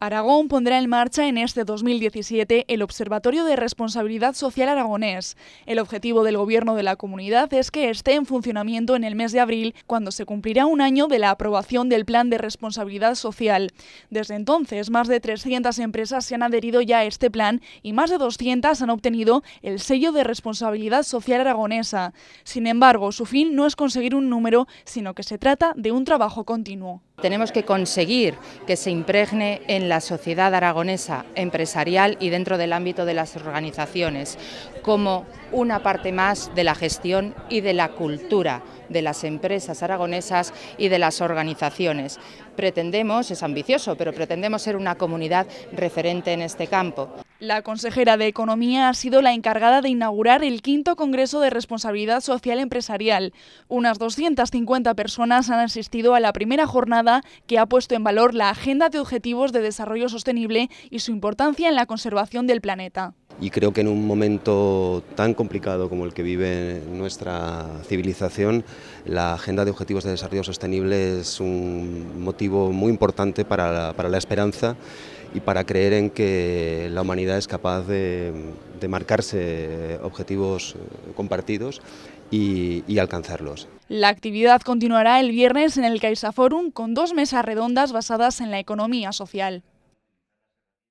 Aragón pondrá en marcha en este 2017 el Observatorio de Responsabilidad Social Aragonés. El objetivo del Gobierno de la comunidad es que esté en funcionamiento en el mes de abril, cuando se cumplirá un año de la aprobación del Plan de Responsabilidad Social. Desde entonces, más de 300 empresas se han adherido ya a este plan y más de 200 han obtenido el sello de Responsabilidad Social Aragonesa. Sin embargo, su fin no es conseguir un número, sino que se trata de un trabajo continuo. Tenemos que conseguir que se impregne en la sociedad aragonesa empresarial y dentro del ámbito de las organizaciones como una parte más de la gestión y de la cultura de las empresas aragonesas y de las organizaciones. Pretendemos, es ambicioso, pero pretendemos ser una comunidad referente en este campo. La consejera de Economía ha sido la encargada de inaugurar el 5º Congreso de Responsabilidad Social Empresarial. Unas 250 personas han asistido a la primera jornada, que ha puesto en valor la Agenda de Objetivos de Desarrollo Sostenible y su importancia en la conservación del planeta. Y creo que en un momento tan complicado como el que vive nuestra civilización, la Agenda de Objetivos de Desarrollo Sostenible es un motivo muy importante para la esperanza y para creer en que la humanidad es capaz de marcarse objetivos compartidos y alcanzarlos. La actividad continuará el viernes en el CaixaForum con 2 mesas redondas basadas en la economía social.